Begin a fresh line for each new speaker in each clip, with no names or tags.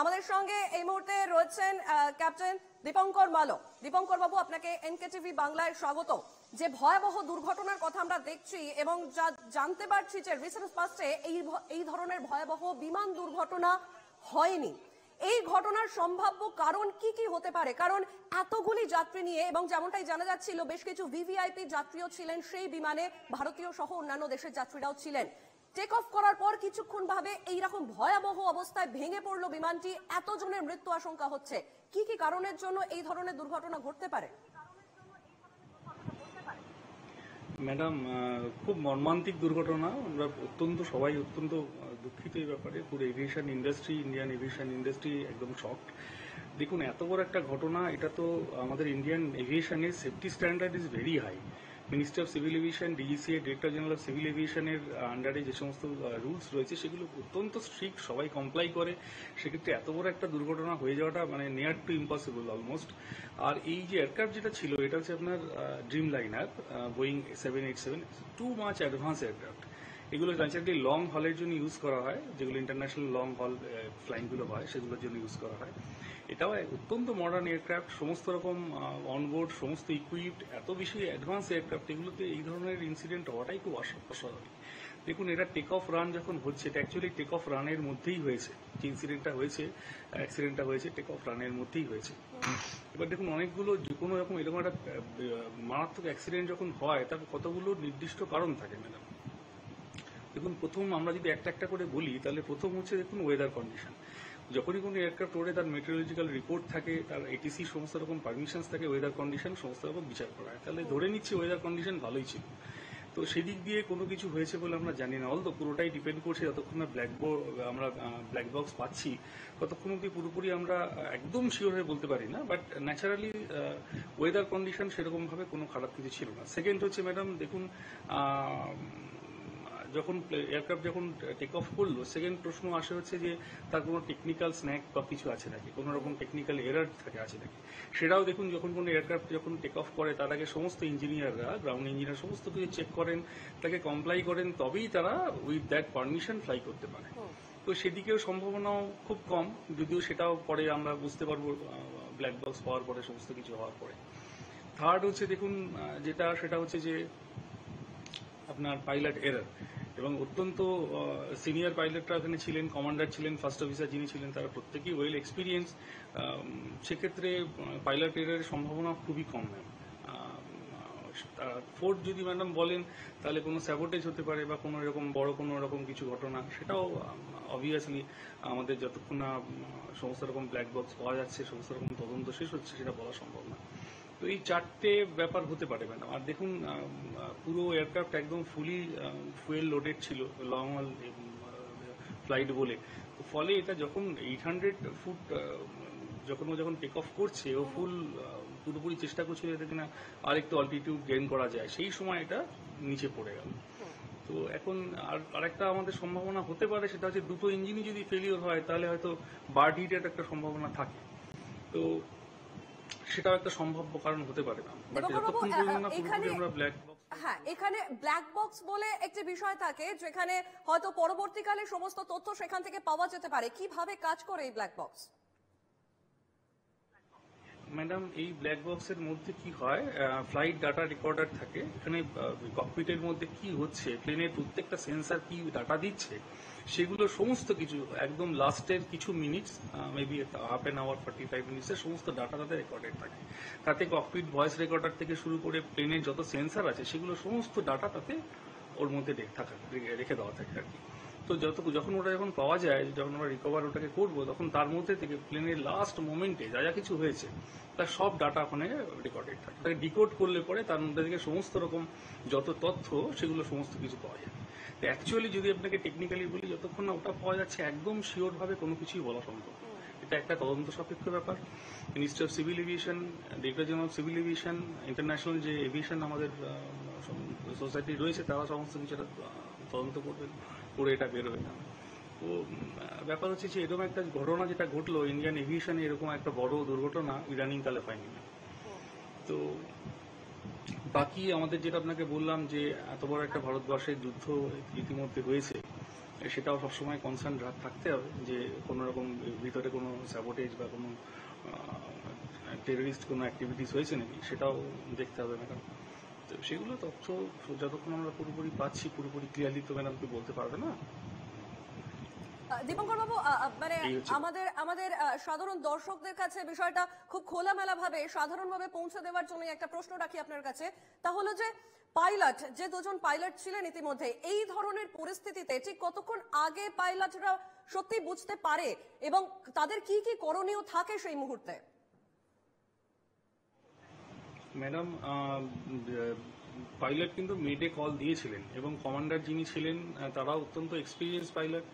আমাদের সঙ্গে এই মুহূর্তে রয়েছেন ক্যাপ্টেন দীপঙ্কর মালো। দীপঙ্কর বাবু, আপনাকে এনকেটিভি বাংলায় স্বাগত। যে ভয়াবহ দুর্ঘটনার কথা আমরা দেখছি এবং যা জানতে পারছি যে রিসেন্ট পাস্টে এই ধরনের ভয়াবহ বিমান দুর্ঘটনা হয়নি, এই ঘটনার সম্ভাব্য কারণ কি কি হতে পারে? কারণ এতগুলি যাত্রী নিয়ে এবং যেমনটাই জানা যাচ্ছিল বেশ কিছু ভিভিআইপি যাত্রীও ছিলেন সেই বিমানে, ভারতীয় সহ অন্যান্য দেশের যাত্রীরাও ছিলেন। টেক অফ করার পর কিছুক্ষণ ভাবে এইরকম ভয়াবহ অবস্থায় ভেঙে পড়লো বিমানটি, এতজনের মৃত্যু আশঙ্কা হচ্ছে। কি কি কারণের জন্য এই ধরনের দুর্ঘটনা ঘটতে পারে?
ম্যাডাম, খুব মর্মান্তিক দুর্ঘটনা। আমরা সবাই অত্যন্ত দুঃখিত এই ব্যাপারে। পুরো aviation industry, Indian aviation industry একদম শকড। দেখুন, এত বড় একটা ঘটনা, এটা তো আমাদের ইন্ডিয়ান এভিয়েশনের safety standard is very high. Minister of civil aviation, DGCA, director general of civil এভিয়েশনের আন্ডারে যে সমস্ত রুলস রয়েছে সেগুলো অত্যন্ত স্ট্রিক্ট, সবাই কমপ্লাই করে। সেক্ষেত্রে এত বড় একটা দুর্ঘটনা হয়ে যাওয়াটা মানে নিয়ার টু ইম্পসিবল অলমোস্ট। আর এই যে এয়ারক্রাফট যেটা ছিল, এটা হচ্ছে আপনার dream liner Boeing 787, too much advance aircraft. এগুলো ন্যাচারালি লং হলের জন্য ইউজ করা হয়, যেগুলো ইন্টারন্যাশনাল লং হল ফ্লাইংগুলো হয় সেগুলোর জন্য ইউজ করা হয়। এটাও অত্যন্ত মডার্ন এয়ারক্রাফট, সমস্ত রকম অনবোর্ড, সমস্ত ইকুইপড, এত বেশি অ্যাডভান্স এয়ারক্রাফট। এগুলোতে এই ধরনের ইনসিডেন্ট হওয়াটাই খুব অস্বাভাবিক। দেখুন, এটা টেক অফ রান যখন হচ্ছে, এটা অ্যাকচুয়ালি টেক অফ রানের মধ্যেই হয়েছে। যে ইনসিডেন্টটা হয়েছে, অ্যাক্সিডেন্টটা হয়েছে টেক অফ রানের মধ্যেই হয়েছে। এবার দেখুন, অনেকগুলো যে কোনো রকম এরকম একটা মারাত্মক অ্যাক্সিডেন্ট যখন হয় তার কতগুলো নির্দিষ্ট কারণ থাকে ম্যাডাম। দেখুন, প্রথম আমরা যদি একটা একটা করে বলি তাহলে প্রথম হচ্ছে দেখুন ওয়েদার কন্ডিশন। যখনই কোনো এয়ারক্রাফট ওড়ে তার মেটেরিওলজিক্যাল রিপোর্ট থাকে, তার এটিসি সমস্ত রকম পারমিশনস থাকে, ওয়েদার কন্ডিশন সমস্ত রকম বিচার করা হয়। তাহলে ধরে নিচ্ছি ওয়েদার কন্ডিশন ভালোই ছিল। তো সেদিক দিয়ে কোনো কিছু হয়েছে বলে আমরা জানি না। অলদো পুরোটাই ডিপেন্ড করছে যতক্ষণ না আমরা ব্ল্যাক বক্স পাচ্ছি ততক্ষণ অব্দি পুরোপুরি আমরা একদম শিওর হয়ে বলতে পারি না। বাট ন্যাচারালি ওয়েদার কন্ডিশন সেরকমভাবে কোনো খারাপ কিছু ছিল না। সেকেন্ড হচ্ছে ম্যাডাম, দেখুন যখন এয়ারক্রাফট যখন টেক অফ করলো, সেকেন্ড প্রশ্ন আসে হচ্ছে যে তার কোনো টেকনিক্যাল স্ন্যাক বা কিছু আছে নাকি, কোনো রকম টেকনিক্যাল এরার থাকে আছে নাকি। সেটাও দেখুন, যখন কোনো এয়ারক্রাফট যখন টেক অফ করে তার আগে সমস্ত ইঞ্জিনিয়াররা, গ্রাউন্ড ইঞ্জিনিয়ার সমস্ত কিছু চেক করেন, তাকে কমপ্লাই করেন, তবেই তারা উইথ দ্যাট পারমিশন ফ্লাই করতে পারে। তো সেদিকেও সম্ভাবনাও খুব কম, যদিও সেটাও পরে আমরা বুঝতে পারবো ব্ল্যাক বক্স পাওয়ার পরে, সমস্ত কিছু হওয়ার পরে। থার্ড হচ্ছে দেখুন সেটা হচ্ছে যে আপনার পাইলট এরার। এবং অত্যন্ত সিনিয়র পাইলটরা এখানে ছিলেন, কমান্ডার ছিলেন, ফার্স্ট অফিসার যিনি ছিলেন তারা প্রত্যেকেই ওয়েল এক্সপিরিয়েন্স। সেক্ষেত্রে পাইলট এরারের সম্ভাবনা খুবই কম। ফোর্থ যদি ম্যাডাম বলেন তাহলে কোনো স্যাবোটেজ হতে পারে বা কোনো এরকম বড় কোনো রকম কিছু ঘটনা, সেটাও অবভিয়াসলি আমাদের যতক্ষণ না সমস্ত রকম ব্ল্যাক বক্স পাওয়া যাচ্ছে, সমস্ত রকম তদন্ত শেষ হচ্ছে, সেটা বলা সম্ভব না। তো এই চারটে ব্যাপার হতে পারে ম্যাডাম। আর দেখুন, পুরো এয়ারক্রাফট একদম ফুলি ফুয়েল লোডেড ছিল, লং হল ফ্লাইট বলে। তো ফলে এটা যখন 800 ফুট যখন টেক অফ করছে, ও পুরোপুরি চেষ্টা করছিল যাতে কিনা আর একটু অল্টিটিউড গেইন করা যায়, সেই সময় এটা নিচে পড়ে গেল। তো এখন আরেকটা আমাদের সম্ভাবনা হতে পারে, সেটা হচ্ছে দুটো ইঞ্জিনই যদি ফেলিওর হয় তাহলে হয়তো বার্ড হিটের একটা সম্ভাবনা থাকে। তো সেটাও একটা সম্ভাব্য কারণ হতে পারে না। বাট যতক্ষণ পর্যন্ত না পুরোপুরি আমরা ব্ল্যাক বক্স,
হ্যাঁ, এখানে ব্ল্যাক বক্স বলে একটি বিষয় থাকে যেখানে হয়তো পরবর্তীকালে সমস্ত তথ্য সেখান থেকে পাওয়া যেতে পারে। কিভাবে কাজ করে এই ব্ল্যাক বক্স?
ম্যাডাম, এই ব্ল্যাক বক্সের মধ্যে কি হয়, ফ্লাইট ডাটা রেকর্ডার থাকে। এখানে ককপিটের মধ্যে কি হচ্ছে, প্লেনের প্রত্যেকটা সেন্সার কি ডাটা দিচ্ছে, সেগুলো সমস্ত কিছু একদম লাস্টের কিছু minutes, maybe half an hour 45 মিনিটসের সমস্ত ডাটা তাতে রেকর্ডেড থাকে। তাতে ককপিট ভয়েস রেকর্ডার থেকে শুরু করে প্লেনের যত সেন্সার আছে সেগুলো সমস্ত ডাটা তাতে ওর মধ্যে রেখে দেওয়া থাকে আর কি। তো যখন ওটা যখন পাওয়া যায়, যখন আমরা রিকভার ওটাকে করবো, তখন তার মধ্যে থেকে প্লেনের লাস্ট মোমেন্টে যা যা কিছু হয়েছে তার সব ডাটা ওখানে রেকর্ডেড থাকে। তাকে ডিকোড করলে পরে তার মধ্যে থেকে সমস্ত রকম যত তথ্য সেগুলো সমস্ত কিছু পাওয়া যায়। তো অ্যাকচুয়ালি যদি আপনাকে টেকনিক্যালি বলি, যতক্ষণ না ওটা পাওয়া যাচ্ছে একদম শিওর ভাবে কোনো কিছুই বলা সম্ভব। এটা একটা তদন্ত সাপেক্ষ ব্যাপার। Minister of civil aviation, director general of civil aviation, international যে এভিয়েশন আমাদের সোসাইটি রয়েছে, তারা সমস্ত কিছু তদন্ত করবেন, করে এটা বেরোবে না। তো ব্যাপার হচ্ছে যে এরকম একটা ঘটনা যেটা ঘটলো ইন্ডিয়ান এভিয়েশনে, এরকম একটা বড় দুর্ঘটনা ইদানিং কালে পাইনি। তো বাকি আমাদের যেটা আপনাকে বললাম যে এত বড় একটা ভারতবর্ষের যুদ্ধ ইতিমধ্যে হয়েছে, সেটাও সবসময় কনসার্ন থাকতে হবে যে কোনো রকম ভিতরে কোনো স্যাবোটেজ বা কোনো টেররিস্ট কোনো অ্যাক্টিভিটিস হয়েছে নাকি সেটাও দেখতে হবে ম্যাডাম। তো সেগুলো তথ্য যতক্ষণ আমরা পুরোপুরি পাচ্ছি, পুরোপুরি ক্লিয়ারলি তো ম্যাডামকে বলতে পারবে না।
দীপঙ্কর বাবু, মানে আমাদের আমাদের সাধারণ দর্শকদের কাছে বিষয়টা খুব খোলামেলা ভাবে সাধারণভাবে পৌঁছে দেওয়ার জন্য একটা প্রশ্ন রাখি আপনার কাছে, তা হলো যে পাইলট, যে দুজন পাইলট ছিলেন ইতিমধ্যে, এই ধরনের পরিস্থিতিতে ঠিক কতক্ষণ আগে পাইলটরা সত্যি বুঝতে পারে এবং তাদের কি কি করণীয় থাকে সেই মুহূর্তে?
ম্যাডাম, পাইলট কিন্তু মেডে কল দিয়েছিলেন এবং কমান্ডার যিনি ছিলেন তারা অত্যন্ত এক্সপিরিয়েন্স পাইলট।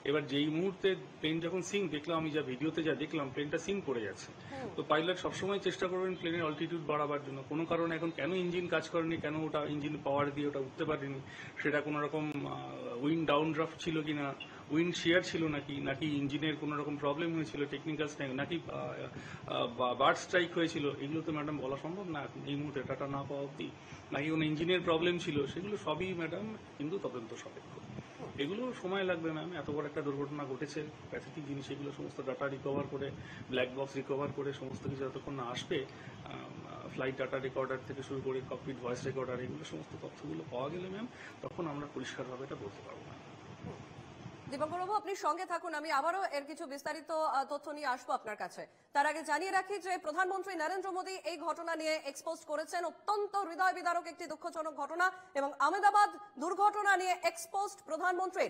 এবার যেই মুহূর্তে প্লেন যখন সিং দেখলাম, আমি যা ভিডিওতে যা দেখলাম, প্লেনটা সিং করে যাচ্ছে, তো পাইলট সবসময় চেষ্টা করবেন প্লেনের অল্টিটিউড বাড়াবার জন্য। কোনো কারণে এখন কেন ইঞ্জিন কাজ করেনি, কেন ওটা ইঞ্জিন পাওয়ার দিয়ে ওটা উঠতে পারেনি, সেটা কোনো রকম উইন্ড ডাউন ড্রাফট ছিল কিনা, উইন্ড শেয়ার ছিল নাকি ইঞ্জিনের কোনো রকম প্রবলেম হয়েছিল, টেকনিক্যাল স্ট্রাইক নাকি বার্ড স্ট্রাইক হয়েছিল, এগুলো তো ম্যাডাম বলা সম্ভব না এই মুহূর্তে ডাটা না পাওয়া অব্দি। নাকি কোনো ইঞ্জিনের প্রবলেম ছিল, সেগুলো সবই ম্যাডাম কিন্তু তদন্ত সাপেক্ষ। এগুলো সময় লাগবে ম্যাম। এত বড় একটা দুর্ঘটনা ঘটেছে, প্যাথেটিক জিনিস, এগুলো সমস্ত ডাটা রিকভার করে, ব্ল্যাক বক্স রিকভার করে সমস্ত কিছু যতক্ষণ না আসবে, ফ্লাইট ডাটা রেকর্ডার থেকে শুরু করে ককপিট ভয়েস রেকর্ডার, এগুলো সমস্ত তথ্যগুলো পাওয়া গেলে ম্যাম তখন আমরা পরিষ্কারভাবে এটা বলতে পারবো না।
দীপঙ্কর বাবু, আপনি সঙ্গে থাকুন, আমি আবারও এর কিছু বিস্তারিত তথ্য নিয়ে আসবো আপনার কাছে। তার আগে জানিয়ে রাখি যে প্রধানমন্ত্রী নরেন্দ্র মোদী এই ঘটনা নিয়ে এক্সপোজ করেছেন, অত্যন্ত হৃদয় বিদারক একটি দুঃখজনক ঘটনা, এবং আহমেদাবাদ দুর্ঘটনা নিয়ে এক্সপোজড প্রধানমন্ত্রী।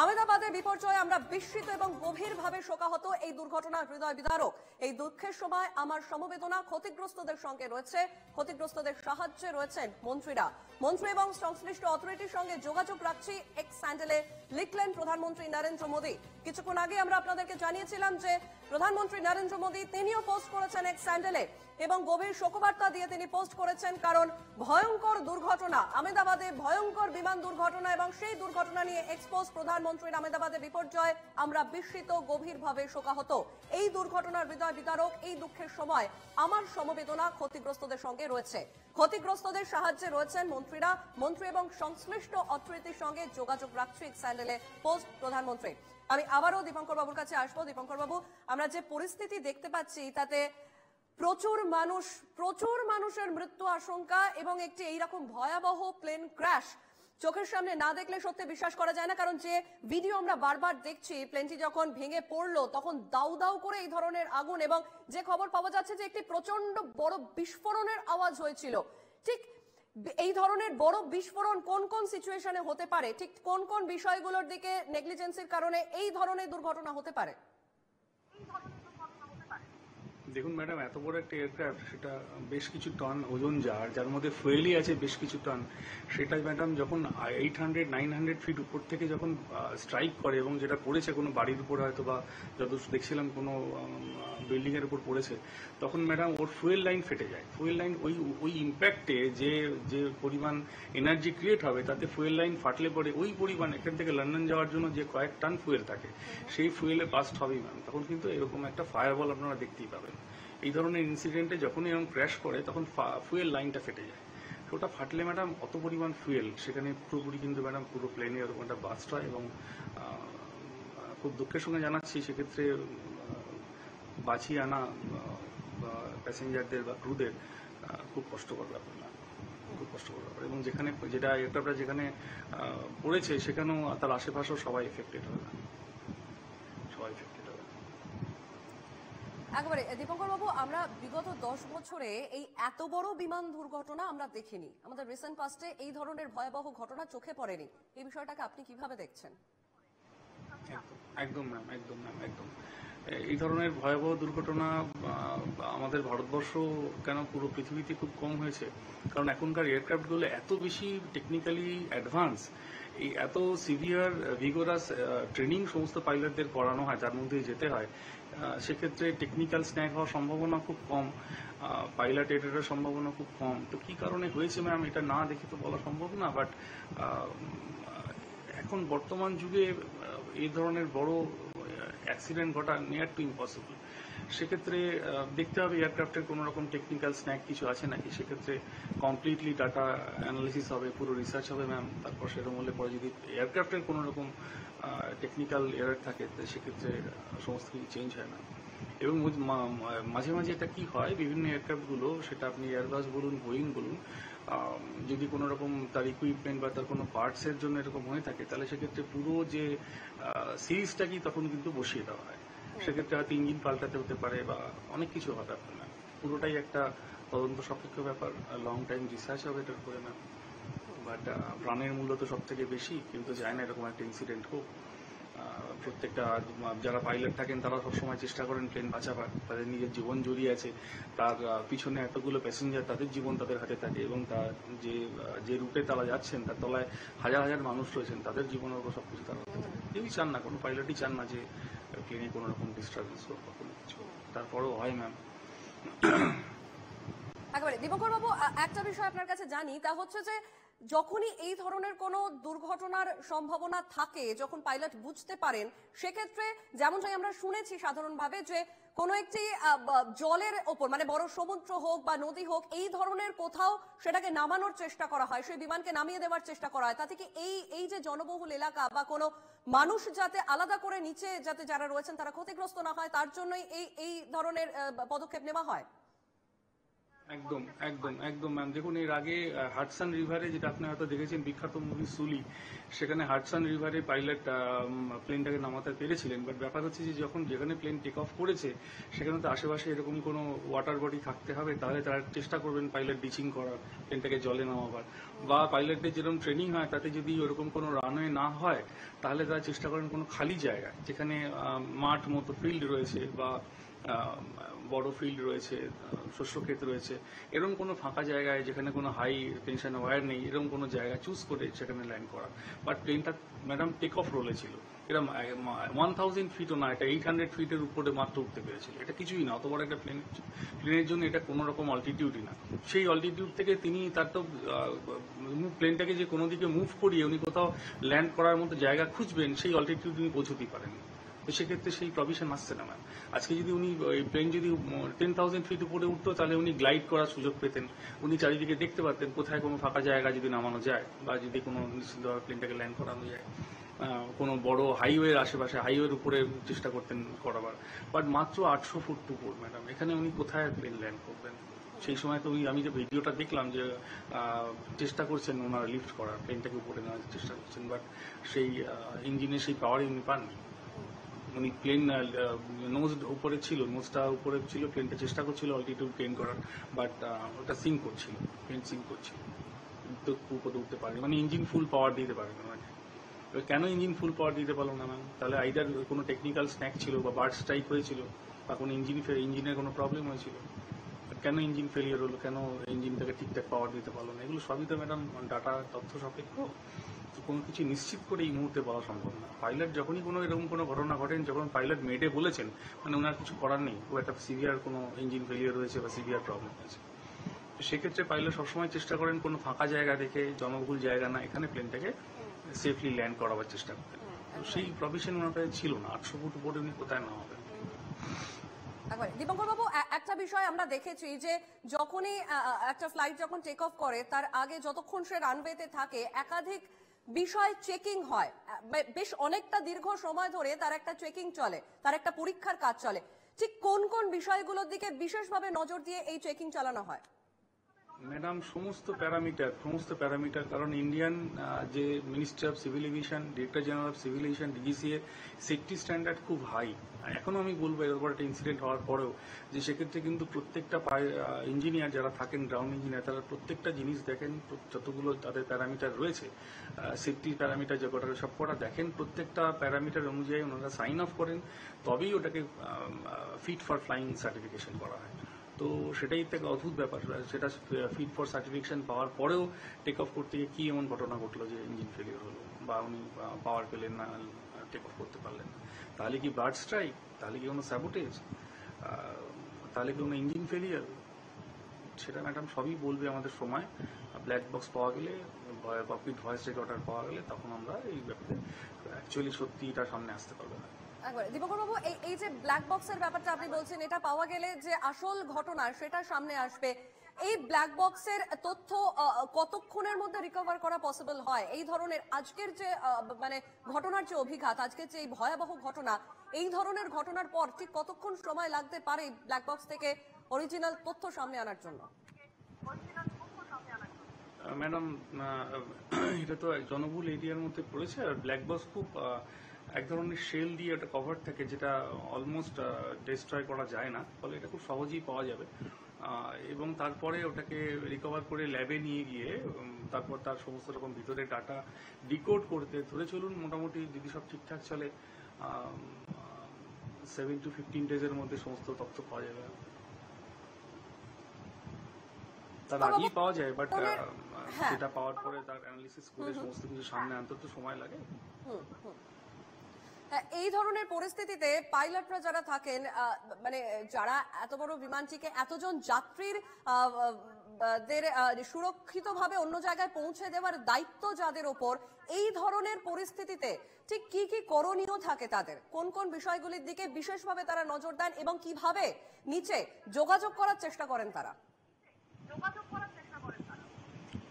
আহমেদাবাদের বিপর্যয়ে আমরা বিস্মিত এবং গভীরভাবে শোকাহত। এই দুর্ঘটনা হৃদয় বিদারক। এই দুঃখের সময় আমার সমবেদনা ক্ষতিগ্রস্তদের সঙ্গে রয়েছে, ক্ষতিগ্রস্তদের সাহায্যে রয়েছেন মন্ত্রীরা। মন্ত্রী এবং সংশ্লিষ্ট অথরিটির সঙ্গে যোগাযোগ রাখছি, এক্স হ্যান্ডেলে লিখলেন প্রধানমন্ত্রী নরেন্দ্র মোদী। কিছুক্ষণ আগে আমরা আপনাদেরকে জানিয়েছিলাম যে প্রধানমন্ত্রী নরেন্দ্র মোদী তিনিও পোস্ট করেছেন এক্স হ্যান্ডেলে এবং গভীর শোকবার্তা দিয়ে তিনি পোস্ট করেছেন, কারণ ভয়ঙ্কর দুর্ঘটনা, আহমেদাবাদে ভয়ঙ্কর বিমান দুর্ঘটনা, এবং সেই দুর্ঘটনা নিয়ে এক্সপোজ প্রধানমন্ত্রীর আহমেদাবাদে বিপর্যয় আমরা বিস্মিত, গভীরভাবে শোকাহত। এই দুর্ঘটনার হৃদয় বিদারক। এই দুঃখের সময় আমার সমবেদনা ক্ষতিগ্রস্তদের সঙ্গে রয়েছে, ক্ষতিগ্রস্তদের সাহায্যে রয়েছেন মন্ত্রীরা। মন্ত্রী এবং সংশ্লিষ্ট অথরিটির সঙ্গে যোগাযোগ রাখছে এক্স হ্যান্ডেলে পোস্ট প্রধানমন্ত্রী। আমি আবারও দীপঙ্কর বাবুর কাছে আসবো। দীপঙ্কর বাবু, আমরা যে পরিস্থিতি দেখতে পাচ্ছি তাতে প্রচুর মানুষের মৃত্যু আশঙ্কা, এবং একটি এইরকম ভয়াবহ প্লেন ক্র্যাশ চোখের সামনে না দেখলে সত্যি বিশ্বাস করা যায় না। কারণ যে ভিডিও আমরা বারবার দেখছি, প্লেনটি যখন ভেঙে পড়লো তখন দাউ দাউ করে এই ধরনের আগুন, এবং যে খবর পাওয়া যাচ্ছে যে একটি প্রচন্ড বড় বিস্ফোরণের আওয়াজ হয়েছিল। ঠিক এই ধরনের বড় বিস্ফোরণ কোন কোন সিচুয়েশনে হতে পারে, ঠিক কোন কোন বিষয়গুলোর দিকে নেগলিজেন্সির কারণে এই ধরনের দুর্ঘটনা হতে পারে?
দেখুন ম্যাডাম, এত বড় একটা এয়ারক্রাফট, সেটা বেশ কিছু টন ওজন, যার মধ্যে ফুয়েলই আছে বেশ কিছু টন, সেটা ম্যাডাম যখন 800-900 ফিট উপর থেকে যখন স্ট্রাইক করে, এবং যেটা পড়েছে কোনো বাড়ির উপর হয়তো বা যত দেখছিলাম কোনো বিল্ডিং এর উপর পড়েছে, তখন ম্যাডাম ওর ফুয়েল লাইন ফেটে যায়। ফুয়েল লাইন ওই ইম্প্যাক্টে যে পরিমাণ এনার্জি ক্রিয়েট হবে, তাতে ফুয়েল লাইন ফাটলে পরে ওই পরিমাণ এখান থেকে লন্ডন যাওয়ার জন্য যে কয়েক টন ফুয়েল থাকে, সেই ফুয়েলে বাস্ট হবেই ম্যাম। তখন কিন্তু এরকম একটা ফায়ারবল আপনারা দেখতেই পাবেন। এই ধরনের ইনসিডেন্টে যখনই এরকম ক্র্যাশ করে তখন ফুয়েল লাইনটা ফেটে যায়। ওটা ফাটলে ম্যাডাম অত পরিমাণ ফুয়েল সেখানে পুরোপুরি কিন্তু ম্যাডাম পুরো প্লেনে এরকম একটা বাস্ট হয়, এবং খুব দুঃখের সঙ্গে জানাচ্ছি সেক্ষেত্রে বাঁচিয়ে আনা প্যাসেঞ্জারদের বা ক্রুদের খুব কষ্টকর ব্যাপার না, খুব কষ্টকর ব্যাপার। এবং যেটা এয়ারক্রাফটটা যেখানে পড়েছে সেখানেও তার আশেপাশেও সবাই এফেক্টেড হবে, সবাই এফেক্টেড হবে।
একবারে দীপঙ্কর বাবু, আমরা বিগত 10 বছরে এই এত বড় বিমান দুর্ঘটনা আমরা দেখিনি। আমাদের রিসেন্ট পাস্টে এই ধরনের ভয়াবহ ঘটনা চোখে পড়েনি। এই বিষয়টাকে আপনি কিভাবে দেখছেন?
একদম ম্যাম, একদম। এই ধরনের ভয়াবহ দুর্ঘটনা আমাদের ভারতবর্ষ কেন পুরো পৃথিবীতে খুব কম হয়েছে, কারণ এখনকার এয়ারক্রাফটগুলো এত বেশি টেকনিক্যালি অ্যাডভান্স, এই এত সিভিয়ার ভিগোরাস ট্রেনিং সমস্ত পাইলটদের করানো হয়, যার মধ্যে যেতে হয়। সেক্ষেত্রে টেকনিক্যাল স্ন্যাক হওয়ার সম্ভাবনা খুব কম, পাইলট এডারের সম্ভাবনা খুব কম। তো কি কারণে হয়েছে ম্যাম, এটা না দেখে তো বলা সম্ভব না। বাট এখন বর্তমান যুগে এই ধরনের বড় অ্যাক্সিডেন্ট ঘটা নিয়ার টু ইম্পসিবল। সেক্ষেত্রে দেখতে হবে এয়ারক্রাফটের কোনো রকম টেকনিক্যাল স্ন্যাক কিছু আছে নাকি। সেক্ষেত্রে কমপ্লিটলি ডাটা অ্যানালিসিস হবে, পুরো রিসার্চ হবে ম্যাম। তারপর সেরকম হলে পরে যদি এয়ারক্রাফটের কোনো রকম টেকনিক্যাল এরার থাকে তো সেক্ষেত্রে সমস্ত কিছু চেঞ্জ হয় না। এবং মাঝে মাঝে এটা কি হয়, বিভিন্ন এয়ারক্রাফটগুলো, সেটা আপনি এয়ারবাস বলুন, বোয়িং বলুন, যদি কোনো রকম তার ইকুইপমেন্ট বা তার কোনো পার্টসের জন্য এরকম হয়ে থাকে, তাহলে সেক্ষেত্রে পুরো যে সিরিজটাকেই তখন কিন্তু বসিয়ে দেওয়া হয়। সেক্ষেত্রে হয়তো ইঞ্জিন পাল্টাতে হতে পারে বা অনেক কিছু হবে আপনার ম্যাম। পুরোটাই একটা তদন্ত সাপেক্ষ ব্যাপার, লং টাইম রিসার্চ হবে এটার উপরে ম্যাম। বাট প্রাণের মূল্য তো সব থেকে বেশি, কিন্তু যায় না এরকম একটা ইনসিডেন্ট হোক। প্রত্যেকটা যারা পাইলট থাকেন তারা সবসময় চেষ্টা করেন প্লেন বাঁচাবার, তাদের নিজের জীবন জড়িয়ে আছে, তার পিছনে এতগুলো প্যাসেঞ্জার, তাদের জীবন তাদের হাতে থাকে, এবং তার যে রুটে তারা যাচ্ছেন তার তলায় হাজার হাজার মানুষ রয়েছেন, তাদের জীবনের উপর সবকিছু তারা হাতে থাকে। কেউই চান না, কোনো পাইলটই চান না যে প্লেনে কোনো রকম ডিস্টার্বেন্স হোক বা কোনো কিছু। তারপরেও হয় ম্যাম।
একেবারে দীপঙ্কর বাবু, একটা বিষয় আপনার কাছে জানি, তা হচ্ছে যে যখনই এই ধরনের কোনো দুর্ঘটনার সম্ভাবনা থাকে, যখন পাইলট বুঝতে পারেন, সেক্ষেত্রে যেমনটাই আমরা শুনেছি সাধারণভাবে যে কোনো একটি জলের ওপর, মানে বড় সমুদ্র হোক বা নদী হোক, এই ধরনের কোথাও সেটাকে নামানোর চেষ্টা করা হয়, সেই বিমানকে নামিয়ে দেওয়ার চেষ্টা করা হয়, তাতে কি এই যে জনবহুল এলাকা বা কোনো মানুষ যাতে আলাদা করে নিচে যাতে যারা রয়েছেন তারা ক্ষতিগ্রস্ত না হয়, তার জন্যই এই ধরনের পদক্ষেপ নেওয়া হয়।
একদম একদম একদম ম্যাম। দেখুন, এর আগে হাডসন রিভারে, যেটা আপনি হয়তো দেখেছেন বিখ্যাত মুভি সুলি, সেখানে হাডসন রিভারে পাইলট প্লেনটাকে নামাতে পেরেছিলেন। বাট ব্যাপার হচ্ছে যে যখন যেখানে প্লেন টেক অফ করেছে সেখানে তো আশেপাশে এরকম কোনো ওয়াটার বডি থাকতে হবে, তাহলে তারা চেষ্টা করবেন পাইলট ডিচিং করার, প্লেনটাকে জলে নামাবার। বা পাইলটদের যেরকম ট্রেনিং হয় তাতে যদি ওরকম কোনো রানওয়ে না হয়, তাহলে তারা চেষ্টা করেন কোনো খালি জায়গা, যেখানে মাঠ মতো ফিল্ড রয়েছে বা বড় ফিল্ড রয়েছে, শস্যক্ষেত রয়েছে, এরকম কোনো ফাঁকা জায়গায় যেখানে কোনো হাই টেনশন ওয়্যার নেই, এরকম কোনো জায়গা চুজ করে সেখানে ল্যান্ড করা। বাট প্লেনটা ম্যাডাম টেক অফ রোলে ছিল, এরকম 1000 ফিটও না, এটা 800 ফিটের উপরে মাত্র উঠতে পেরেছিল। এটা কিছুই না, অত বড় একটা প্লেনের জন্য এটা কোনো রকম অল্টিটিউডই না। সেই অল্টিটিউড থেকে তিনি তার তো প্লেনটাকে যে কোনো দিকে মুভ করিয়ে উনি কোথাও ল্যান্ড করার মতো জায়গা খুঁজবেন, সেই অল্টিটিউড উনি পৌঁছতেই পারেন। তো সেক্ষেত্রে সেই প্রভিশন আসছে না ম্যাম। আজকে যদি উনি প্লেন যদি 10,000 ফিট উপরে উঠতো, তাহলে উনি গ্লাইড করার সুযোগ পেতেন, উনি চারিদিকে দেখতে পারতেন কোথায় কোনো ফাঁকা জায়গা যদি নামানো যায় বা যদি কোনো নিশ্চিতভাবে প্লেনটাকে ল্যান্ড করানো যায়। কোনো বড় হাইওয়ের আশেপাশে, হাইওয়ের উপরে চেষ্টা করতেন করাবার। বাট মাত্র 800 ফুট উপর ম্যাডাম, এখানে উনি কোথায় প্লেন ল্যান্ড করবেন? সেই সময় তো আমি যে ভিডিওটা দেখলাম যে চেষ্টা করছেন ওনারা লিফট করার, প্লেনটাকে উপরে নেওয়ার চেষ্টা করছেন, বাট সেই ইঞ্জিনের সেই পাওয়ারই উনি পাননি। উনি প্লেন নোজ উপরে ছিল, নোজটা উপরে ছিল, প্লেনটা চেষ্টা করছিল অল্টিটিউড গেইন করার, বাট ওটা সিঙ্ক করছিল, প্লেন সিঙ্ক করছিল, তো উপরে উঠতে পারেনি, মানে ইঞ্জিন ফুল পাওয়ার দিতে পারেনি ওনাকে। কেন ইঞ্জিন ফুল পাওয়ার দিতে পারলো না ম্যাম? তাহলে আইদার কোনো টেকনিক্যাল স্ন্যাক ছিল বা বার্ড স্ট্রাইক হয়েছিল বা কোনো ইঞ্জিনের কোনো প্রবলেম হয়েছিল। কেন ইঞ্জিন ফেলিয়ার হলো, কেন ইঞ্জিনটাকে ঠিকঠাক পাওয়ার দিতে পারলো না? এগুলো সবই তো ম্যাডাম ডাটা তথ্য সাপেক্ষ, কোনো কিছু নিশ্চিত করে এই মুহূর্তে বলা সম্ভব না। পাইলট যখনই কোনো এরকম কোনো ঘটনা ঘটেন, যখন পাইলট মেডে বলেছেন, মানে ওনার কিছু করার নেই, ও একটা সিভিয়ার কোনো ইঞ্জিন ফেলিয়ার হয়েছে বা সিভিয়ার প্রবলেম হয়েছে, সেক্ষেত্রে পাইলট সবসময় চেষ্টা করেন কোনো ফাঁকা জায়গা দেখে, জনবহুল জায়গা না, এখানে প্লেনটাকে সেফলি ল্যান্ড করাবার চেষ্টা করেন। সেই প্রভিশন ওনার কাছে ছিল না। 800 ফুট উপরে উনি কোথায় নামাবেন?
দীপঙ্কর বাবু, একটা বিষয় আমরা দেখেছি যে যখনই একটা ফ্লাইট যখন টেক অফ করে তার আগে যতক্ষণ সে রানওয়েতে থাকে একাধিক বিষয় চেকিং হয়, বেশ অনেকটা দীর্ঘ সময় ধরে তার একটা চেকিং চলে, তার একটা পরীক্ষার কাজ চলে। ঠিক কোন কোন বিষয়গুলোর দিকে বিশেষভাবে নজর দিয়ে এই চেকিং চালানো হয়?
ম্যাডাম সমস্ত প্যারামিটার, কারণ ইন্ডিয়ান যে ministry of civil aviation, director general of civil aviation, DGCA safety standard খুব হাই। এখনো আমি বলবো এরপর একটা ইনসিডেন্ট হওয়ার পরেও যে সেক্ষেত্রে কিন্তু প্রত্যেকটা ইঞ্জিনিয়ার যারা থাকেন, গ্রাউন্ড ইঞ্জিনিয়ার, তারা প্রত্যেকটা জিনিস দেখেন, যতগুলো তাদের প্যারামিটার রয়েছে, সেফটি প্যারামিটার যে কটা সবকটা দেখেন, প্রত্যেকটা প্যারামিটার অনুযায়ী ওনারা সাইন অফ করেন, তবেই ওটাকে ফিট ফর ফ্লাইং সার্টিফিকেশন করা হয়। তো সেটাই থেকে অদ্ভুত ব্যাপার, সেটা ফিট ফর সার্টিফিকেশন পাওয়ার পরেও টেক অফ করতে গিয়ে কি এমন ঘটনা ঘটলো যে ইঞ্জিন ফেলিয়ার হলো বা উনি পাওয়ার পেলেন না, টেক অফ করতে পারলেন না? তাহলে কি বার্ড স্ট্রাইক? তাহলে কি কোনো স্যাবোটেজ? তাহলে কি কোনো ইঞ্জিন ফেলিয়ার? সেটা ম্যাডাম সবই বলবে আমাদের সময়। ব্ল্যাক বক্স পাওয়া গেলে, ককপিট ভয়েস রেকর্ডার পাওয়া গেলে, তখন আমরা এই ব্যাপারে অ্যাকচুয়ালি সত্যিটা সামনে আসতে পারবে না।
একবার দীপঙ্কর বাবু, এই যে ব্ল্যাক বক্সের ব্যাপারটা আপনি বলছেন, এটা পাওয়া গেলে যে আসল ঘটনা সেটা সামনে আসবে, এই ব্ল্যাক বক্সের তথ্য কতক্ষণের মধ্যে রিকভার করা পসিবল হয়? এই ধরনের আজকের যে মানে ঘটনার যে অভিঘাত, আজকের যে এই ভয়াবহ ঘটনা, এই ধরনের ঘটনার পর ঠিক কতক্ষণ সময় লাগতে পারে ব্ল্যাক বক্স থেকে অরিজিনাল তথ্য সামনে আনার জন্য?
ম্যাডাম, এটা তো এক জনবহুল এরিয়ার মধ্যে পড়েছে, আর ব্ল্যাক বক্স খুব এক ধরনের শেল দিয়ে একটা কভার থাকে, যেটা অলমোস্ট ডিস্ট্রয় করা যায় না, ফলে এটা খুব সহজেই পাওয়া যাবে। এবং তারপরে ওটাকে রিকভার করে ল্যাবে নিয়ে গিয়ে তারপর তার সমস্ত রকম ভিতরে ডাটা ডিকোড করতে ধরে চলুন মোটামুটি, যদি সব ঠিকঠাক চলে 7 to 15 ডেজের মধ্যে সমস্ত তথ্য পাওয়া যাবে। তার আগেই পাওয়া যায়, বাট সেটা পাওয়ার পরে তার অ্যানালিসিস করে সমস্ত কিছু সামনে আনতে তো সময় লাগে।
এই ধরনের পরিস্থিতিতে পাইলটরা যারা থাকেন, মানে যারা এত বড় বিমানটিকে এতজন যাত্রীর সুরক্ষিতভাবে অন্য জায়গায় পৌঁছে দেওয়ার দায়িত্ব যাদের ওপর, এই ধরনের পরিস্থিতিতে ঠিক কি কি করণীয় থাকে তাদের? কোন কোন বিষয়গুলির দিকে বিশেষভাবে তারা নজর দেন এবং কিভাবে নিচে যোগাযোগ করার চেষ্টা করেন তারা?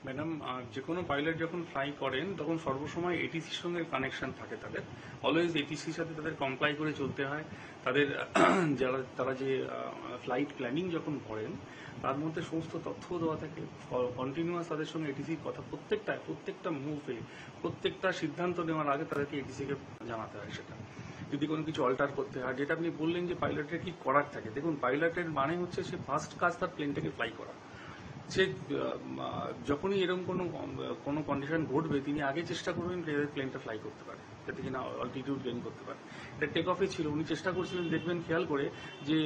ম্যাডাম, যে কোনো পাইলট যখন ফ্লাই করেন তখন সর্বসময় এটিসির সঙ্গে কানেকশন থাকে তাদের, অলওয়েজ এটিসির সাথে তাদের কমপ্লাই করে চলতে হয়। তাদের তারা যে ফ্লাইট প্ল্যানিং যখন করেন তার মধ্যে সমস্ত তথ্য দেওয়া থাকে, কন্টিনিউয়াস তাদের সঙ্গে এটিসির কথা, প্রত্যেকটা মুভে, প্রত্যেকটা সিদ্ধান্ত নেওয়ার আগে তাদেরকে এটিসিকে জানাতে হয়। সেটা যদি কোনো কিছু অল্টার করতে হয়, যেটা আপনি বললেন যে পাইলটের কি করার থাকে, দেখুন পাইলটের মানে হচ্ছে সে ফার্স্ট কাজ তার প্লেনটাকে ফ্লাই করা। সে যখনই এরকম কোনো কন্ডিশন ঘটবে তিনি আগে চেষ্টা করবেন যে প্লেনটা ফ্লাই করতে পারে, যাতে কিনা অল্টিটিউড গেইন করতে পারে। এটা টেক অফে ছিল, উনি চেষ্টা করছিলেন, দেখবেন খেয়াল করে যে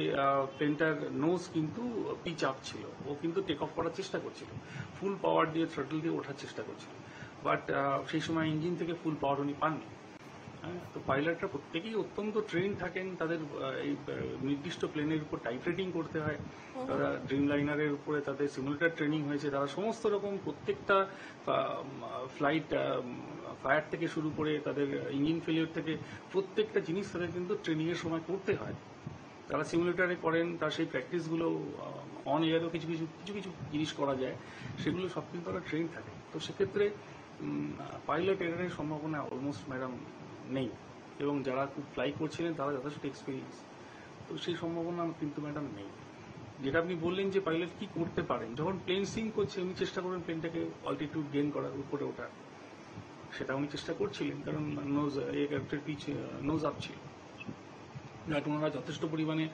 প্লেনটার নোজ কিন্তু পিচ আপ ছিল, ও কিন্তু টেক অফ করার চেষ্টা করছিল, ফুল পাওয়ার দিয়ে থ্রটল দিয়ে ওঠার চেষ্টা করছিল, বাট সেই সময় ইঞ্জিন থেকে ফুল পাওয়ার উনি পাননি। তো পাইলটরা প্রত্যেকেই অত্যন্ত ট্রেন থাকেন, তাদের এই নির্দিষ্ট প্লেনের উপর টাইপ রেটিং করতে হয়, তারা ড্রিম লাইনারের উপরে তাদের সিমুলেটর ট্রেনিং হয়েছে, তারা সমস্ত রকম প্রত্যেকটা ফ্লাইট ফায়ার থেকে শুরু করে তাদের ইঞ্জিন ফেলিওর থেকে প্রত্যেকটা জিনিস তাদের কিন্তু ট্রেনিং এর সময় করতে হয়। তারা সিমুলেটারে করেন, তার সেই প্র্যাকটিসগুলো অন এয়ারও কিছু কিছু কিছু কিছু জিনিস করা যায়, সেগুলো সব কিন্তু তারা ট্রেন থাকে। তো সেক্ষেত্রে পাইলট এরারের সম্ভাবনা অলমোস্ট ম্যাডাম নেই, এবং যারা খুব ফ্লাই করছিলেন তারা যথেষ্ট এক্সপিরিয়েন্স, তো সেই সম্ভাবনা কিন্তু ম্যাডাম নেই। যেটা আপনি বললেন যে পাইলট কি করতে পারেন, যখন প্লেন সিঙ্ক করছে উনি চেষ্টা করবেন প্লেনটাকে অল্টিটিউড গেইন করার, উপরে ওঠার, সেটা উনি চেষ্টা করছিলেন, কারণ এয়ারক্রাফটের পিচ নোজ আপ ছিল, যাতে ওনারা যথেষ্ট পরিমাণে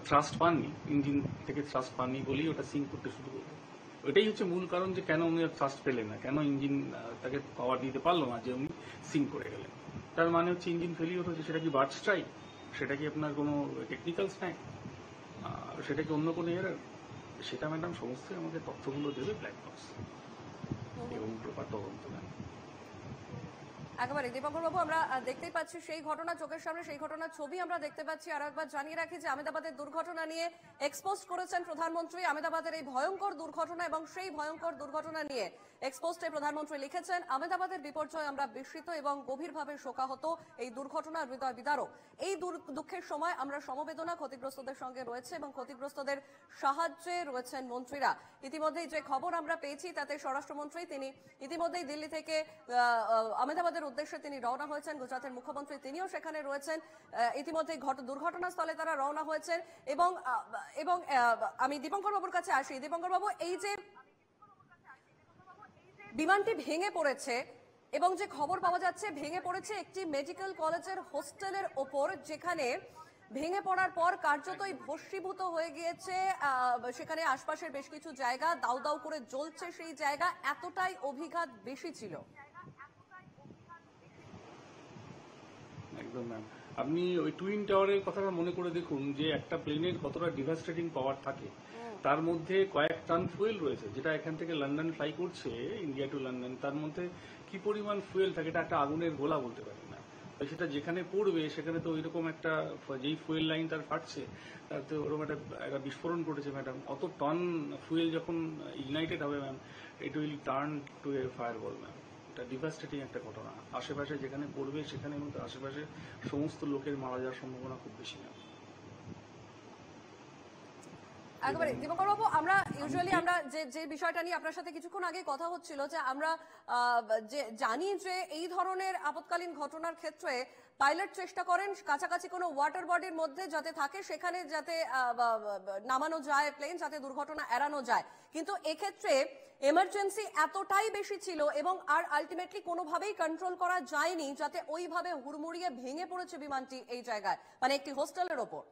থ্রাস্ট পাননি, ইঞ্জিন থেকে থ্রাস্ট পাননি বলেই ওটা সিঙ্ক করতে শুরু করলো। ওইটাই হচ্ছে মূল কারণ যে কেন উনি থ্রাস্ট পেলেন না, কেন ইঞ্জিন তাকে পাওয়ার দিতে পারলো না, যে উনি সিঙ্ক করে গেলেন। তার মানে হচ্ছে ইঞ্জিন ফেলিওর হচ্ছে, সেটা কি বার্ড স্ট্রাইক, সেটা কি আপনার কোনো টেকনিক্যাল স্ন্যাক, সেটা কি অন্য কোনো এরার, সেটা ম্যাডাম সমস্তই আমাদের তথ্যগুলো দেবে ব্ল্যাক বক্স এবং প্রপার তদন্ত নেন।
একেবারে দীপঙ্কর বাবু, আমরা দেখতেই পাচ্ছি সেই ঘটনা চোখের সামনে, সেই ঘটনার ছবি আমরা দেখতে পাচ্ছি। আর একবার জানিয়ে রাখি যে আহমেদাবাদের দুর্ঘটনা নিয়ে এক্সপোজ করেছেন প্রধানমন্ত্রী, আহমেদাবাদের এই ভয়ঙ্কর দুর্ঘটনা এবং সেই ভয়ঙ্কর দুর্ঘটনা নিয়ে এক্সপোজে প্রধানমন্ত্রী লিখেছেন, আহমেদাবাদের বিপর্যয় আমরা বিস্মিত এবং গভীরভাবে শোকাহত, এই দুর্ঘটনার হৃদয় বিদারক। এই দুঃখের সময় আমরা সমবেদনা ক্ষতিগ্রস্তদের সঙ্গে রয়েছে এবং ক্ষতিগ্রস্তদের সাহায্যে রয়েছেন মন্ত্রীরা। ইতিমধ্যেই যে খবর আমরা পেয়েছি তাতে স্বরাষ্ট্রমন্ত্রী তিনি ইতিমধ্যেই দিল্লি থেকে আহমেদাবাদের উদ্দেশ্যে তিনি রওনা হয়েছেন, গুজরাটের মুখ্যমন্ত্রী তিনিও সেখানে রয়েছেন। ইতিমধ্যেই দুর্ঘটনাস্থলে তারা রওনা হয়েছেন এবং আমি দীপঙ্কর বাবুর কাছে আসি। দীপঙ্কর বাবু, এই যে বিমানটি ভেঙে পড়েছে এবং যে খবর পাওয়া যাচ্ছে ভেঙে পড়েছে একটি মেডিকেল কলেজের হোস্টেলের ওপর, যেখানে ভেঙে পড়ার পর কার্যতই ভস্মীভূত হয়ে গিয়েছে সেখানে আশপাশের বেশ কিছু জায়গা, দাউ দাউ করে জ্বলছে সেই জায়গা, এতটাই অভিঘাত বেশি ছিল।
একদম ম্যাম, আপনি ওই টুইন টাওয়ারের কথাটা মনে করে দেখুন যে একটা প্লেনের কতটা ডিভাস্টেটিং পাওয়ার থাকে, তার মধ্যে কয়েক টন ফুয়েল রয়েছে, যেটা এখান থেকে লন্ডন ফ্লাই করছে, ইন্ডিয়া টু লন্ডন, তার মধ্যে কি পরিমাণ ফুয়েল থাকে এটা একটা আগুনের গোলা বলতে পারি না। সেটা যেখানে পড়বে সেখানে তো ওইরকম একটা, যেই ফুয়েল লাইন তার ফাটছে তাতে ওরকম একটা বিস্ফোরণ ঘটেছে ম্যাডাম। অত টন ফুয়েল যখন ইগনাইটেড হবে ma'am, it will turn to A fire ball ma'am. এটা ডিভাস্টেটিং একটা ঘটনা। আশেপাশে যেখানে পড়বে সেখানে কিন্তু আশেপাশে সমস্ত লোকের মারা যাওয়ার সম্ভাবনা খুব বেশি না।
একেবারে দীপঙ্কর বাবু, আমরা ইউজুয়ালি আমরা যে বিষয়টা নিয়ে আপনার সাথে কিছুক্ষণ আগে কথা হচ্ছিল যে আমরা যে জানি যে এই ধরনের আপৎকালীন ঘটনার ক্ষেত্রে পাইলট চেষ্টা করেন কাছাকাছি কোনো ওয়াটার বডির মধ্যে যাতে থাকে, সেখানে যাতে নামানো যায় প্লেন, যাতে দুর্ঘটনা এড়ানো যায়। কিন্তু এক্ষেত্রে এমার্জেন্সি এতটাই বেশি ছিল এবং আর আলটিমেটলি কোনোভাবেই কন্ট্রোল করা যায়নি, যাতে ওইভাবে হুড়মুড়িয়ে ভেঙে পড়েছে বিমানটি এই জায়গায়, মানে একটি হোস্টেলের ওপর।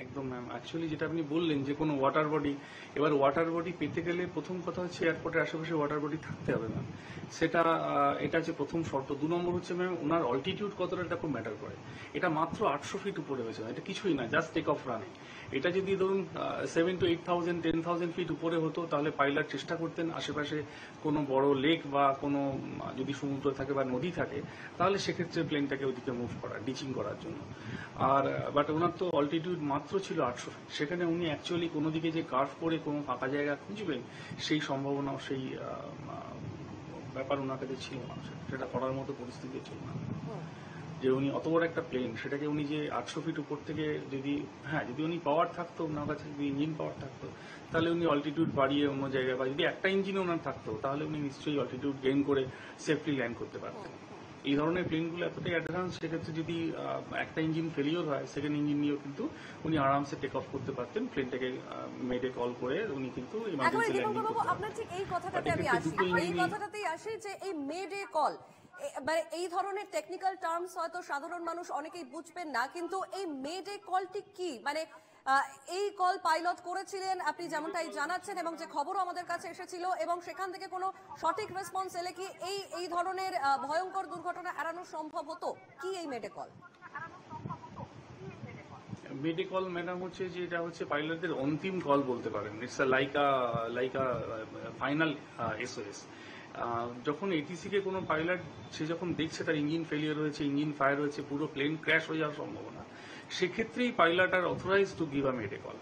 একদম ম্যাম, অ্যাকচুয়ালি যেটা আপনি বললেন যে কোনো ওয়াটার বডি, এবার ওয়াটার বডি পেতে গেলে প্রথম কথা হচ্ছে এয়ারপোর্টের আশেপাশে ওয়াটার বডি থাকতে হবে ম্যাম, সেটা এটা হচ্ছে প্রথম শর্ত। 2 নম্বর হচ্ছে ম্যাম ওনার অল্টিটিউড কতটা, এটা খুব ম্যাটার করে। এটা মাত্র 800 ফিট উপরে হয়েছে, এটা কিছুই না, জাস্ট টেক অফ রানিং। এটা যদি ধরুন 7 to 8,000 10,000 ফিট উপরে হতো তাহলে পাইলট চেষ্টা করতেন আশেপাশে কোনো বড় লেক বা কোনো যদি সমুদ্র থাকে বা নদী থাকে তাহলে সেক্ষেত্রে প্লেনটাকে ওদিকে মুভ করা, ডিচিং করার জন্য। আর বাট ওনার তো অল্টিটিউড মাত্র ছিল 800 ফিট, সেখানে উনি অ্যাকচুয়ালি কোনো দিকে যে কার্ভ করে কোনো ফাঁকা জায়গা খুঁজবেন সেই সম্ভাবনাও সেই ব্যাপার ওনার কাছে ছিল না, সেটা করার মতো পরিস্থিতি ছিল না। যে উনি অত বড় একটা প্লেন, সেটাকে উনি যে 800 ফিট উপর থেকে যদি যদি উনি পাওয়ার থাকতো ওনার কাছে, যদি ইঞ্জিন পাওয়ার থাকতো তাহলে উনি অল্টিটিউড বাড়িয়ে অন্য জায়গায়, বা যদি একটা ইঞ্জিন ওনার থাকতো তাহলে উনি নিশ্চয়ই অল্টিটিউড গেইন করে সেফলি ল্যান্ড করতে পারতেন। এই ধরনের প্লেনগুলো এতটাই অ্যাডভান্স, সেক্ষেত্রে যদি একটা ইঞ্জিন ফেলিওর হয় সেকেন্ড ইঞ্জিন নিয়েও কিন্তু উনি আরামসে টেক অফ করতে পারতেন, প্লেনটাকে মেডে কল করে উনি কিন্তু ইমার্জেন্সি ল্যান্ডিং করতে পারতেন।
আপনার ঠিক এই কথাটাতে আমি আসি, এই কথাটাতেই আসি যে এই মেডে কল, মানে এই ধরনের টেকনিক্যাল টার্মস হয়তো সাধারণ মানুষ অনেকেই বুঝবেন না, কিন্তু এই মেডে কলটি কি, মানে এই কল পাইলট করেছিলেন আপনি যেমনটাই জানাচ্ছেন এবং যে খবরও আমাদের কাছে এসেছিল, এবং সেখান থেকে কোনো সঠিক রেসপন্স এলে কি এই ধরনের ভয়ঙ্কর দুর্ঘটনা এড়ানো সম্ভব হতো? কি এই মেডে কল?
মেডিকল ম্যাডাম হচ্ছে যে এটা হচ্ছে পাইলটদের অন্তিম কল বলতে পারেন। It's like final SOS. যখন এটিসি কে কোনো পাইলট সে যখন দেখছে তার ইঞ্জিন ফেলিয়ার হয়েছে, ইঞ্জিন ফায়ার হয়েছে, পুরো প্লেন ক্র্যাশ হয়ে যাওয়ার সম্ভাবনা, সেক্ষেত্রেই পাইলট আর authorize to give a medical.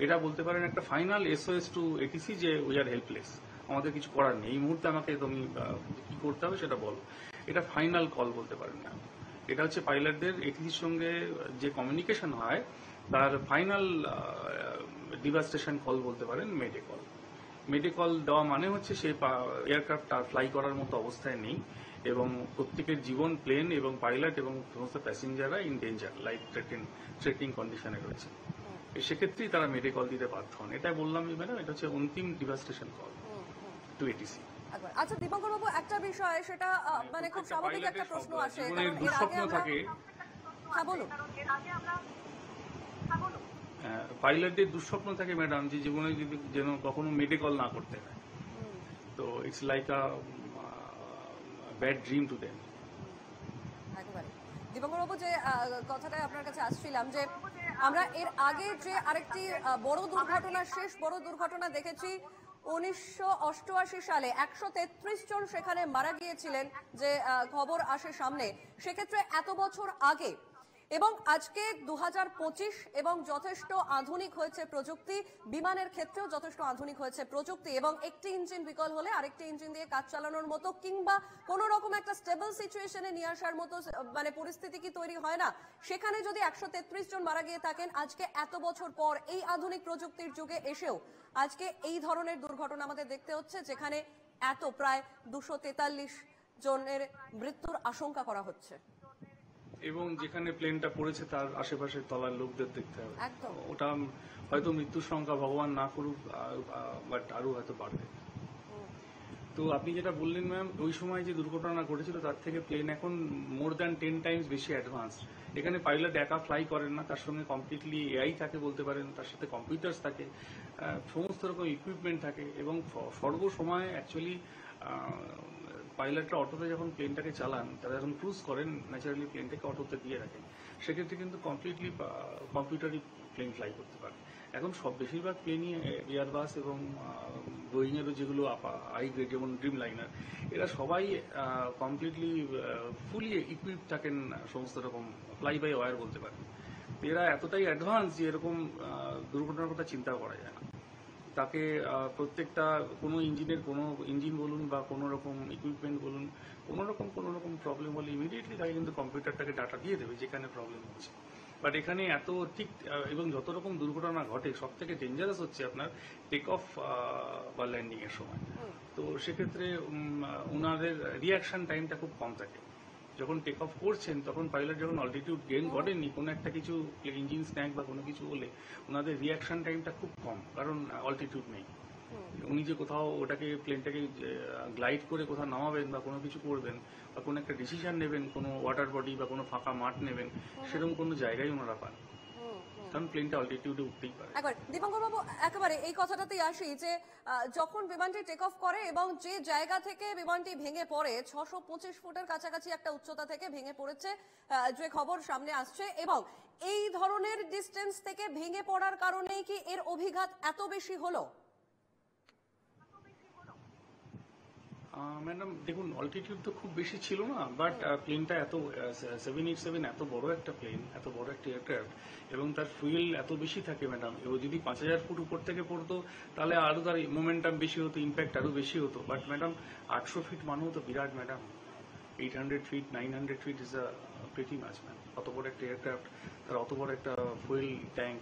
এটা বলতে পারেন একটা ফাইনাল এসওএস টু এটিসি যে উই আর হেল্পলেস, আমাদের কিছু করার নেই, এই মুহূর্তে আমাকে তুমি কি করতে হবে সেটা বলো। এটা ফাইনাল কল বলতে পারেন না, এটা হচ্ছে পাইলটদের এটিসির সঙ্গে যে কমিউনিকেশন হয় তার ফাইনাল ডিভাস্টেশন কল বলতে পারেন মেডিকল। মেডিকল দেওয়া মানে হচ্ছে সেই এয়ারক্রাফট আর ফ্লাই করার মতো অবস্থায় নেই এবং প্রত্যেকের জীবন, প্লেন এবং পাইলট এবং সমস্ত প্যাসেঞ্জাররা ইন ডেঞ্জার, লাইফ থ্রেটিং কন্ডিশনে রয়েছে, সেক্ষেত্রেই তারা মেডিকল দিতে বাধ্য হন। এটা বললাম ম্যাডাম, এটা হচ্ছে অন্তিম ডিভাস্টেশন কল টু এটিসি।
আচ্ছা দীপঙ্কর বাবু, একটা বিষয় সেটা মানে খুব স্বাভাবিক একটা প্রশ্ন আসে, কারণ এর আগে
দুঃস্বপ্ন থাকে।
হ্যাঁ বলুন।
পাইলটদের দুঃস্বপ্ন থাকে ম্যাডাম যে জীবনে যদি যেন কখনো মেডিকল না করতে হয়, তো it's like a bad dream to them.
একেবারে দীপঙ্কর বাবু, যে কথাটা আপনার কাছে আসছিলাম যে আমরা এর আগে যে আরেকটি বড় দুর্ঘটনা, শেষ বড় দুর্ঘটনা দেখেছি 1988 সালে 133 জন সেখানে মারা গিয়েছিলেন, যে খবর আসে সামনে। সেক্ষেত্রে এত বছর আগে এবং আজকে 2025 এবং যথেষ্ট আধুনিক হয়েছে প্রযুক্তি, বিমানের ক্ষেত্রেও যথেষ্ট আধুনিক হয়েছে প্রযুক্তি, এবং একটি ইঞ্জিন বিকল হলে আরেকটি ইঞ্জিন দিয়ে কাজ চালানোর মতো কিংবা কোন রকম একটা স্টেবল সিচুয়েশনে নিয়ে আসার মতো মানে পরিস্থিতি কি তৈরি হয় না? সেখানে যদি 133 জন মারা গিয়ে থাকেন আজকে এত বছর পর, এই আধুনিক প্রযুক্তির যুগে এসেও আজকে এই ধরনের দুর্ঘটনা আমাদের দেখতে হচ্ছে, যেখানে এত প্রায় 243 জনের মৃত্যুর আশঙ্কা করা হচ্ছে,
এবং যেখানে প্লেনটা পড়েছে তার আশেপাশে তলার লোকদের দেখতে হবে।
একদম।
ওটা হয়তো মৃত্যুর সংখ্যা ভগবান না করুক, বাট আরো হয়তো বাড়বে। তো আপনি যেটা বললেন ম্যাম, ওই সময় যে দুর্ঘটনা ঘটেছিল তার থেকে প্লেন এখন মোর দ্যান 10 টাইমস বেশি অ্যাডভান্স। এখানে পাইলট একা ফ্লাই করেন না, তার সঙ্গে কমপ্লিটলি এআই থাকে বলতে পারেন, তার সাথে কম্পিউটার্স থাকে, সমস্ত রকম ইকুইপমেন্ট থাকে, এবং সর্বসময় অ্যাকচুয়ালি পাইলটরা অটোতে যখন প্লেনটাকে চালান, তারা যখন ক্রুজ করেন ন্যাচারালি প্লেনটাকে অটোতে দিয়ে রাখেন, সেক্ষেত্রে কিন্তু কমপ্লিটলি কম্পিউটারই প্লেন ফ্লাই করতে পারে। এখন বেশিরভাগ প্লেনই এয়ারবাস এবং বোয়িংয়েরও যেগুলো হাই গ্রেড যেমন ড্রিম লাইনার, এরা সবাই কমপ্লিটলি ফুলি ইকুইপ থাকেন, সমস্ত রকম ফ্লাই বাই ওয়্যার বলতে পারেন। এরা এতটাই অ্যাডভান্স যে এরকম দুর্ঘটনার কথা চিন্তা করা যায় না। তাকে প্রত্যেকটা কোনো ইঞ্জিনের কোনো ইঞ্জিন বলুন বা কোনো রকম ইকুইপমেন্ট বলুন কোনো রকম প্রবলেম হলে ইমিডিয়েটলি তাকে কিন্তু কম্পিউটারটাকে ডাটা দিয়ে দেবে যেখানে প্রবলেম হচ্ছে। বাট এখানে এত ঠিক এবং যত রকম দুর্ঘটনা ঘটে সব থেকে ডেঞ্জারাস হচ্ছে আপনার টেক অফ বা ল্যান্ডিং এর সময়। তো সেক্ষেত্রে ওনাদের রিয়াকশন টাইমটা খুব কম থাকে। যখন টেক অফ করছেন তখন পাইলট যখন অল্টিটিউড গেইন করেননি কোনো একটা কিছু ইঞ্জিন স্ন্যাক বা কোনো কিছু হলে ওনাদের রিয়াকশন টাইমটা খুব কম, কারণ অল্টিটিউড নেই। উনি যে কোথাও ওটাকে প্লেনটাকে গ্লাইড করে কোথাও নামাবেন বা কোনো কিছু করবেন বা কোনো একটা ডিসিশন নেবেন, কোনো ওয়াটার বডি বা কোনো ফাঁকা মাঠ নেবেন, সেরকম কোনো জায়গায় ওনারা পান, কারণ প্লেনটা অল্টিটিউডে উঠতেই পারে।
একবার দীপঙ্কর বাবু একেবারে এই কথাটাতেই আসি যে যখন বিমানটি টেক অফ করে এবং যে জায়গা থেকে বিমানটি ভেঙে পড়ে 625 ফুটের কাছাকাছি একটা উচ্চতা থেকে ভেঙে পড়েছে যে খবর সামনে আসছে, এবং এই ধরনের ডিস্টেন্স থেকে ভেঙে পড়ার কারণেই কি এর অভিঘাত এত বেশি হলো?
ম্যাডাম দেখুন, অল্টিটিউড তো খুব বেশি ছিল না, বাট প্লেনটা এত 787 এত বড় একটা প্লেন, এত বড় একটা এয়ারক্রাফট, এবং তার ফুয়েল এত বেশি থাকে ম্যাডাম। ও যদি 5000 ফুট উপর থেকে পড়তো তাহলে আরো তার মোমেন্টাম বেশি হতো, ইম্প্যাক্ট আরো বেশি হতো। বাট ম্যাডাম 800 ফিট মানেও তো বিরাট madam. 800 feet 900 feet is a pretty much ma'am. অত বড় একটা এয়ারক্রাফট, তার অত বড় একটা ফুয়েল ট্যাঙ্ক,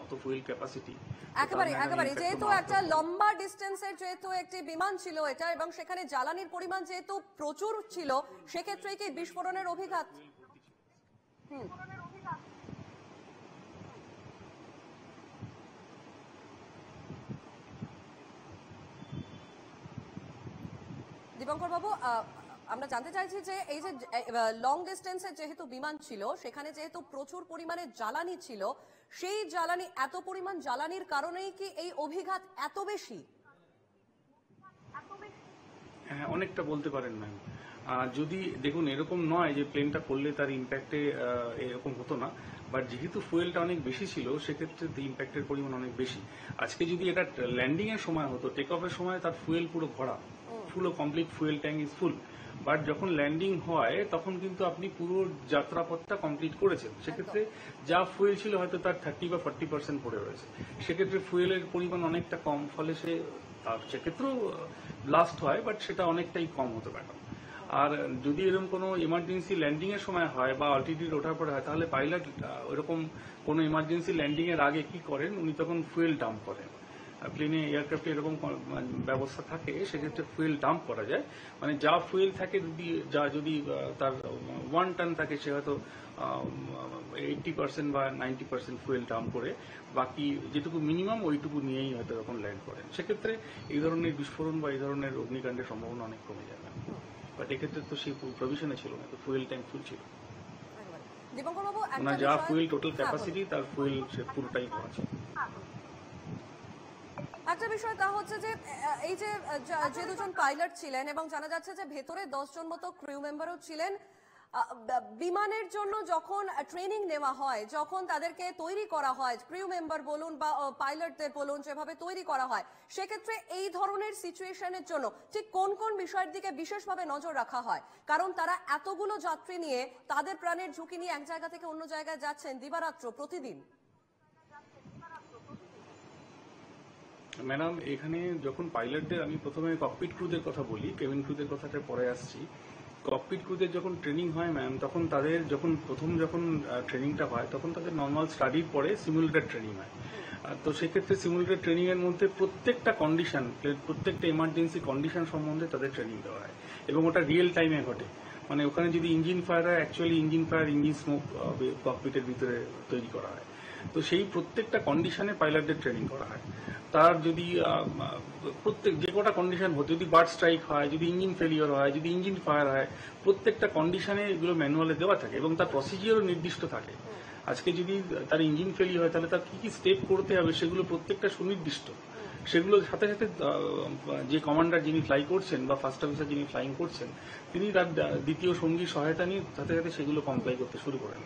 অত ফুয়েল ক্যাপাসিটি।
একেবারে যেহেতু একটা লম্বা ডিস্টেন্সের যেহেতু একটি বিমান ছিল এটা, এবং সেখানে জ্বালানির পরিমাণ যেহেতু প্রচুর ছিল, সেক্ষেত্রে কি বিস্ফোরণের অভিঘাত? দীপঙ্কর বাবু, আমরা জানতে চাইছি যে এই যে লং ডিস্টেন্সের যেহেতু বিমান ছিল, সেখানে যেহেতু প্রচুর পরিমাণে জ্বালানি ছিল, সেই জ্বালানি এত পরিমাণ জ্বালানির কারণেই কি এই অভিঘাত এত বেশি?
হ্যাঁ, অনেকটা বলতে পারেন ম্যাম। যদি দেখুন, এরকম নয় যে প্লেনটা করলে তার ইম্প্যাক্টে এরকম হতো না, বাট যেহেতু ফুয়েলটা অনেক বেশি ছিল সেক্ষেত্রে ইম্প্যাক্টের পরিমাণ অনেক বেশি। আজকে যদি এটা ল্যান্ডিং এর সময় হতো, টেক অফের সময় তার ফুয়েল পুরো ভরা, full complete fuel tank is full, but যখন ল্যান্ডিং হয় তখন কিন্তু আপনি পুরো যাত্রাপথটা কমপ্লিট করেছেন। সেক্ষেত্রে যা ফুয়েল ছিল হয়তো তার 30 বা 40% পড়ে রয়েছে, সেক্ষেত্রে ফুয়েলের পরিমাণ অনেকটা কম, ফলে সেক্ষেত্রেও ব্লাস্ট হয়, বাট সেটা অনেকটাই কম হতে পারে। আর যদি এরকম কোনো ইমার্জেন্সি ল্যান্ডিং এর সময় হয় বা অল্টিটিউড ওঠার পরে হয়, তাহলে পাইলট ওরকম কোনো ইমার্জেন্সি ল্যান্ডিং এর আগে কি করেন, উনি তখন ফুয়েল ডাম্প করেন। প্লেনে এয়ারক্রাফটে এরকম ব্যবস্থা থাকে, সেক্ষেত্রে ফুয়েল ডাম্প করা যায়। মানে যা ফুয়েল থাকে, যদি তার 1 টন থাকে, সে হয়তো 80% বা 90% ফুয়েল ডাম্প করে বাকি যেটুকু মিনিমাম ওইটুকু নিয়েই হয়তো তখন ল্যান্ড করেন। সেক্ষেত্রে এই ধরনের বিস্ফোরণ বা এই ধরনের অগ্নিকাণ্ডের সম্ভাবনা অনেক কমে যাবে। বাট এক্ষেত্রে তো সেই প্রভিশনে ছিল না, তো ফুয়েল ট্যাঙ্ক ফুল ছিল।
দীপঙ্কর বাবু,
ওনার যা ফুয়েল টোটাল ক্যাপাসিটি, তার ফুয়েল সে পুরোটাই ভরা ছিল।
একটা বিষয় তা হচ্ছে যে এই যে দুজন পাইলট ছিলেন এবং জানা যাচ্ছে যে ভেতরে 10 জন মতো ক্রিউ মেম্বারও ছিলেন, বিমানের জন্য যখন ট্রেনিং নেওয়া হয়, যখন তাদেরকে তৈরি করা হয়, ক্রিউ মেম্বার বলুন বা পাইলটদের বলুন, যেভাবে তৈরি করা হয়, সেক্ষেত্রে এই ধরনের সিচুয়েশনের জন্য ঠিক কোন কোন বিষয়ের দিকে বিশেষভাবে নজর রাখা হয়? কারণ তারা এতগুলো যাত্রী নিয়ে, তাদের প্রাণের ঝুঁকি নিয়ে এক জায়গা থেকে অন্য জায়গায় যাচ্ছেন দিবারাত্র প্রতিদিন।
ম্যাডাম, এখানে যখন পাইলটদের, আমি প্রথমে ককপিট ক্রুদের কথা বলি, কেবিন ক্রুদের কথাটা পরে আসছি। ককপিট ক্রুদের যখন ট্রেনিং হয় ম্যাম, তখন তাদের যখন ট্রেনিংটা হয়, তখন তাদের নর্মাল স্টাডির পরে সিমুলেটর ট্রেনিং হয়। তো সেক্ষেত্রে সিমুলেটর ট্রেনিং এর মধ্যে প্রত্যেকটা কন্ডিশন, প্রত্যেকটা ইমার্জেন্সি কন্ডিশন সম্বন্ধে তাদের ট্রেনিং দেওয়া হয়, এবং ওটা রিয়েল টাইমে ঘটে। মানে ওখানে যদি ইঞ্জিন ফায়ার হয়, অ্যাকচুয়ালি ইঞ্জিন স্মোক ককপিটের ভিতরে তৈরি করা হয়। তো সেই প্রত্যেকটা কন্ডিশনে পাইলটদের ট্রেনিং করা হয়। তার যদি যে কটা কন্ডিশন হতো, যদি বার্ড স্ট্রাইক হয়, যদি ইঞ্জিন ফেলিওর হয়, যদি ইঞ্জিন ফায়ার হয়, প্রত্যেকটা কন্ডিশনে এগুলো ম্যানুয়ালে দেওয়া থাকে এবং তার প্রসিজিওরও নির্দিষ্ট থাকে। আজকে যদি তার ইঞ্জিন ফেলিওর হয়, তাহলে তার কি কি স্টেপ করতে হবে সেগুলো প্রত্যেকটা সুনির্দিষ্ট। সেগুলোর সাথে সাথে যে কমান্ডার যিনি ফ্লাই করছেন বা ফার্স্ট অফিসার যিনি ফ্লাইং করছেন, তিনি তার দ্বিতীয় সঙ্গী সহায়তা নিয়ে সাথে সাথে সেগুলো কমপ্লাই করতে শুরু করেন।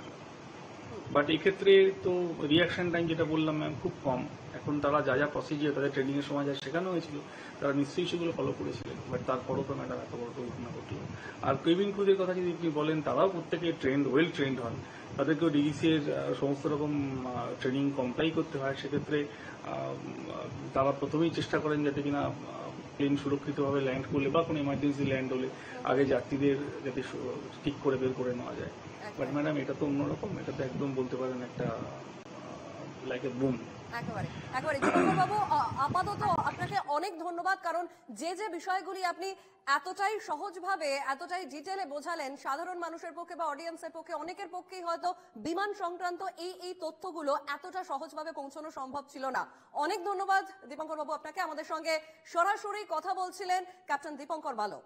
বাট এই ক্ষেত্রে তো রিয়াকশন টাইম যেটা বললাম ম্যাম খুব কম। এখন তারা যা যা প্রসিজিয়ার তাদের ট্রেনিং এর সময় যা শেখানো হয়েছিল তারা নিশ্চয়ই সেগুলো ফলো করেছিলেন, বাট তারপরও তো ম্যাডাম এত বড় দুর্ঘটনা ঘটলো। আর কেবিন ক্রুদের কথা যদি আপনি বলেন, তারাও প্রত্যেকে ওয়েল ট্রেন্ড হন, তাদেরকেও ডিজিসি এর সমস্ত রকম ট্রেনিং কমপ্লাই করতে হয়। সেক্ষেত্রে তারা প্রথমেই চেষ্টা করেন যাতে কিনা প্লেন সুরক্ষিতভাবে ল্যান্ড করলে বা কোনো এমার্জেন্সি ল্যান্ড হলে আগে যাত্রীদের যাতে ঠিক করে বের করে নেওয়া যায়। বাট ম্যাডাম এটা তো অন্যরকম, এটা তো একদম বলতে পারেন একটা লাইক এ বুম।
একেবারে একেবারে দীপঙ্কর বাবু, আপাতত আপনাকে অনেক ধন্যবাদ, কারণ যে যে বিষয়গুলি আপনি এতটাই সহজভাবে এতটাই ডিটেলে বোঝালেন, সাধারণ মানুষের পক্ষে বা অডিয়েন্সের পক্ষে অনেকের পক্ষেই হয়তো বিমান সংক্রান্ত এই তথ্যগুলো এতটা সহজভাবে পৌঁছানো সম্ভব ছিল না। অনেক ধন্যবাদ দীপঙ্কর বাবু আপনাকে। আমাদের সঙ্গে সরাসরি কথা বলছিলেন ক্যাপ্টেন দীপঙ্কর মালো।